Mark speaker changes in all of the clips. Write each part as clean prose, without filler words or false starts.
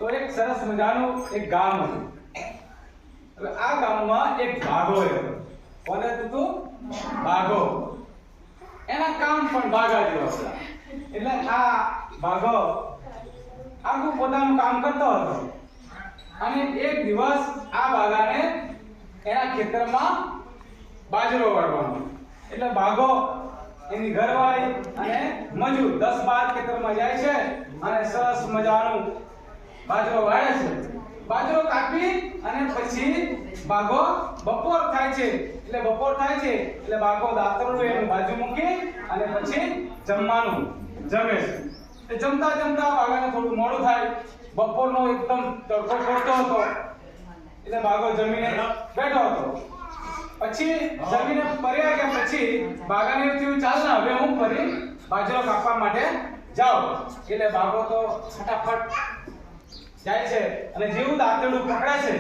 Speaker 1: તો એક સરસ મજાનું એક ગામ હતું. હવે આ ગામમાં એક ભાગો હતો. કોને હતું? ભાગો. એના કામ પણ ભાગા જેવા હતા. એટલે આ ભાગો આખું પોતાનું કામ કરતો હતો અને એક દિવસ આ ભાગાને એના ખેતરમાં બાજરો વાળવાનો. એટલે ભાગો એની ઘરવાળી અને મજૂર 10-12 ખેતરમાં જાય છે અને સરસ મજાનું બાજરો વાળે છે. બાજરો કાપી અને પછી ભાગો બપોર થાય છે. એટલે બપોર થાય છે એટલે ભાગો દાતરડું એનું બાજુ મૂકી અને પછી જમવાનું જમે છે. એ જમતા જમતા ભાગાને થોડું મોડું થાય. બપોરનો એકદમ તડકો પડતો હતો એટલે ભાગો જમીને બેઠો હતો. પછી જમીને પર્યા ગયા પછી ભાગાને થયું ચાલ ને હવે હું ફરી બાજરો કાપવા માટે જાઉં. એટલે ભાગો તો ફટાફટ જાય છે અને જેવું દાંતરડું પકડે છે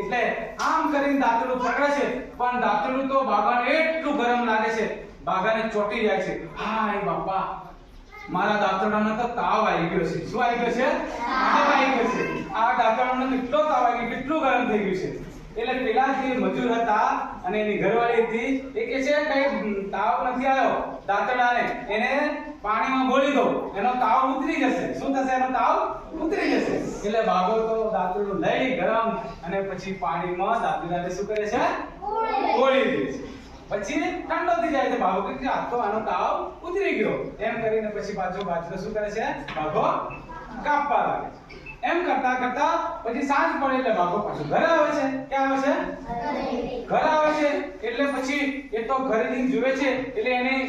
Speaker 1: એટલે આમ કરીને દાંતરડું પકડે છે પણ દાંતરડું તો ભાગાને એટલું ગરમ લાગે છે ભાગાને ચોટી જાય છે. હાય બાપા, મારા દાંતરડાને તો તાવ આવી ગયો છે. શું આવી ગયો છે? તાવ આવી ગયો છે. આ દાંતરડાને કેટલો તાવ આવી ગયો, કેટલું ગરમ થઈ ગયું છે. એટલે પેલા જે મજૂર હતા અને એની ઘરવાળી હતી એ કહે છે કઈ તાવ નથી આવ્યો દાંતરડાને, એને પાણીમાં બોળી દો, એનો તાવ ઉતરી જશે. શું થશે? એનો તાવ ઉતરી જશે. એટલે ભાગો તો દાંતરડું લઈ ગરમ અને પછી પાણીમાં દાંતરડાને શું કરે છે? બોળી દે છે. પછી ઠંડો થઈ જાય છે. ભાગો કે આ તો આનો તાવ ઉતરી ગયો એમ કરીને પછી પાછો બાજરો શું કરે છે? ભાગો કાપવા લાગે છે. એમ કરતા કરતા પછી સાંજ પડે એટલે ભાગો પાછો ઘરે આવે છે. ક્યાં આવે છે? ઘરે આવે છે. એટલે પછી એ તો ઘરે જઈને જુએ છે એટલે એની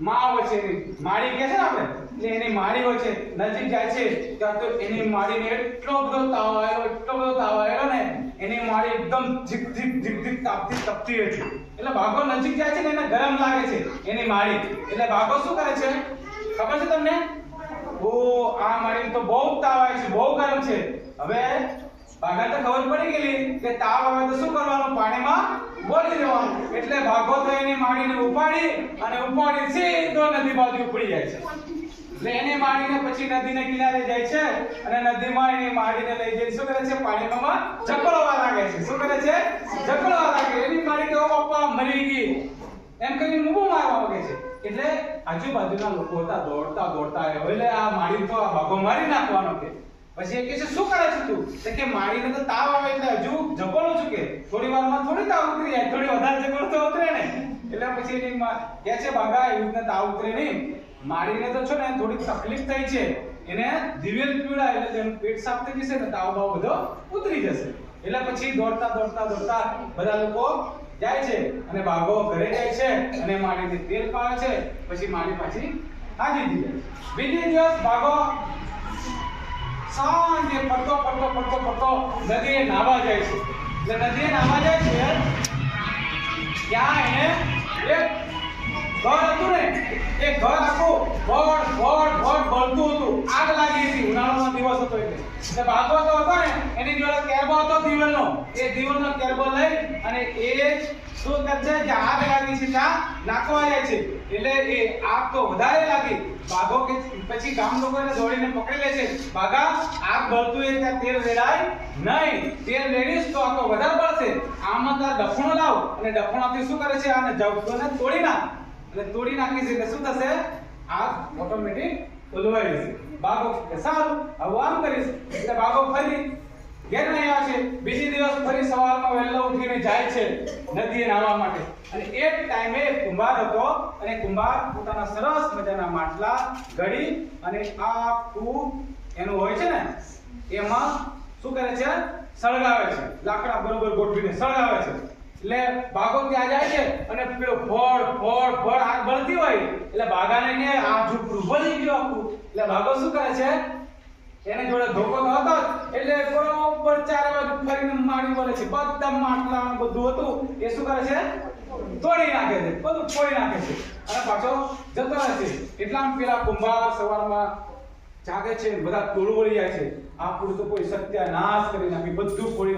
Speaker 1: માં આવે છે, એની માડી કહે છે ને આપણે, એટલે એની માડી હોય છે. નજીક જાય છે ત્યાં તો એની માડીને એટલો બધો તાવ આવેલો ને એની માડી એકદમ ઝીક ઝીક તાપતી તપતી હોય છે. એટલે ભાગો નજીક જાય છે ને એને ગરમ લાગે છે એની માડી. એટલે ભાગો શું કરે છે ખબર છે તમને? ઓ આ માડી તો બહુ તાવ આવે છે, બહુ ગરમ છે. હવે ભાગાને તો ખબર પડી ગયેલી કે તાવ આવે તો શું કરવાનું? પાણીમાં બોળી દેવાનું. એટલે ભાગો તો એની માડીને ઉપાડી સીધો નદી બાજુ ઉપડી જાય છે. એટલે એની માડીને પછી નદીને કિનારે જાય છે અને નદીમાં એની માડીને લઈ જઈને શું કરે છે? પાણીમાં જકળવા લાગે છે. શું કરે છે? જકળવા લાગે. એની માડી તો બાપા મરી ગઈ એમ કહીને મૂગો મારવા માંગે છે. એટલે આજુબાજુના લોકો હતા દોડતા આવ્યા. એટલે આ માડી તો આ ભાગો મારી નાખવાનો કે પછી એ કહે છે શું કરે છે તું? તો કે માડીને તો તાવ આવે એટલે હજુ જકળું છું કે થોડી વારમાં થોડી તાવ ઉતરી જાય, થોડી વધારે જકળ તો ઉતરે ને. એટલે પછી એની કહે છે ભાગા એવી રીતના તાવ ઉતરે નહીં. માડીને તો છે ને થોડી તકલીફ થઈ છે, એને દિવેલ પીવડા એટલે તેનું પેટ સાફ થઈ જશે ને તાવ બાવ બધો ઉતરી જશે. એટલે પછી દોડતા બધા લોકો જાય છે અને ભાગો ઘરે જાય છે અને માડીને તેલ પાવે છે. પછી માડી પાછી હાજી થઈ જાય. બીજે દિવસ ભાગો સાંજે પડતો નદીએ નાહવા જાય છે. એટલે નદીએ નાહવા જાય છે ત્યાં એને એક ઘર હતું ને, એ ઘર આખું ભોડ બળતું હતું. આગ લાગી હતી. ઉનાળાનો દિવસ હતો એટલે ભાગો તો હતો ને એની જોડે કેરબો હતો દિવેલનો. એ દિવેલનો કેરબો લઈ અને એ શું કરશે કે આગ લાગી છે ત્યાં નાખવા જાય છે. એટલે એ આગ તો વધારે લાગી. ભાગો કે પછી ગામ લોકો એને દોડીને પકડી લે છે. ભાગા આગ બળતું એ ત્યાં તેલ રેડાય નહીં. તેલ રેડીશ તો આ તો વધારે બળશે. આમાં તાર ડફણો લાવ અને ડફણાથી શું કરે છે? આને જવને તોડી નાખ. એટલે તોડી નાખીશ એટલે શું થશે? આગ ઓટોમેટિક ઓલવાઈ જશે. ભાગો કે સારું હવે આમ કરીશ. એટલે ભાગો ફરી ઘેર નહીં આવે છે. બીજી દિવસ ફરી સવારમાં વહેલો ઉઠીને જાય છે નદીએ નાહવા માટે. અને એક ટાઈમે કુંભાર હતો અને કુંભાર પોતાના સરસ મજાના માટલા ઘડી અને આખું એનું હોય છે ને એમાં શું કરે છે? સળગાવે છે. લાકડા બરોબર ગોઠવીને સળગાવે છે. એટલે ભાગો ત્યાં જાય છે અને પેલો ફોડ આગ બળતી હોય એટલે ભાગાને કે આ ઝૂપડું બળી ગયું આખું. એટલે ભાગો શું કરે છે? એને જોડે ધોકો તો હતો એટલે બરોબર ચારે બાજુ ફરીને માડી બોલે છે. બધા માટલા બધું હતું એ શું કરે છે? તોડી નાખે છે. બધું ફોડી નાખે છે અને પાછો જતો રહે છે. એટલામાં પેલા કુંભાર સવારમાં જાગે છે, બધા ટોળું વળી જાય છે. આપણું તો કોઈ સત્યાનાશ કરી નાખી, બધું તોડી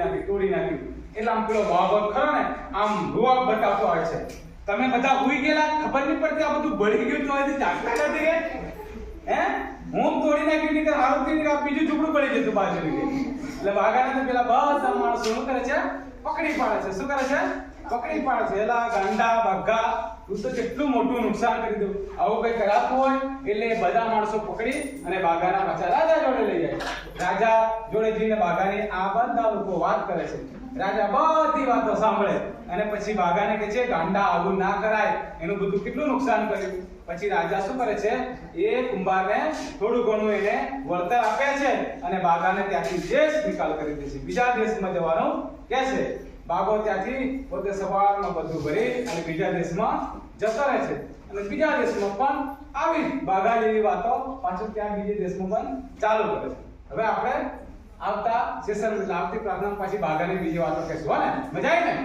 Speaker 1: નાખ્યું. એટલામાં પેલો ભાગો ખરો ને આમ રૂઆબ બતાવતો હોય છે. તમે બધા હુઈ ગયેલા, ખબર નહીં પડતી આ બધું બળી ગયું તો અહીંથી જાગતા નથી કે હે હું તોડી નાખ્યું કે હારું થી બીજું ઝૂપડું પડી લીધું બાજુની ગઈ. એટલે વાઘાને તો પેલા બધા માણસો શું કરે છે? પકડી પાડે છે. શું કરે છે? પકડી પાડે છે. એલા ગાંડા બાઘા, તું તો કેટલું મોટું નુકસાન કરી દઉં. આવું કઈ કરાતું હોય એટલે બધા માણસો પકડી અને બાઘાના પાછા રાજા જોડે લઈ જાય. રાજા જોડે જઈને બાઘાની આ બધા લોકો વાત કરે છે. રાજા બધી વાતો સાંભળે અને પછી બાઘાને કહે છે ગાંડા આવું ના કરાય, એનું બધું કેટલું નુકસાન કર્યું. પછી રાજા શું કરે છે? એ કુંભારને થોડું ઘણું એને વળતર આપે છે અને બાઘાને ત્યાંથી દેશ નિકાલ કરી દે છે. બીજા દેશમાં જવાનું કહે છે. બાઘો ત્યાંથી પોતે સવારમાં બધું ભરી અને બીજા દેશમાં જતો રહે છે. અને બીજા દેશમાં પણ આવી બાઘા જેવી વાતો પાછું ત્યાં બીજે દેશમાં પણ ચાલુ કરે છે. હવે આપણે આવતા સેશન એટલે આવતી પ્રાર્થના પાછી બાઘાની બીજી વાતો કહેશું. હો ને? મજા આવી ને?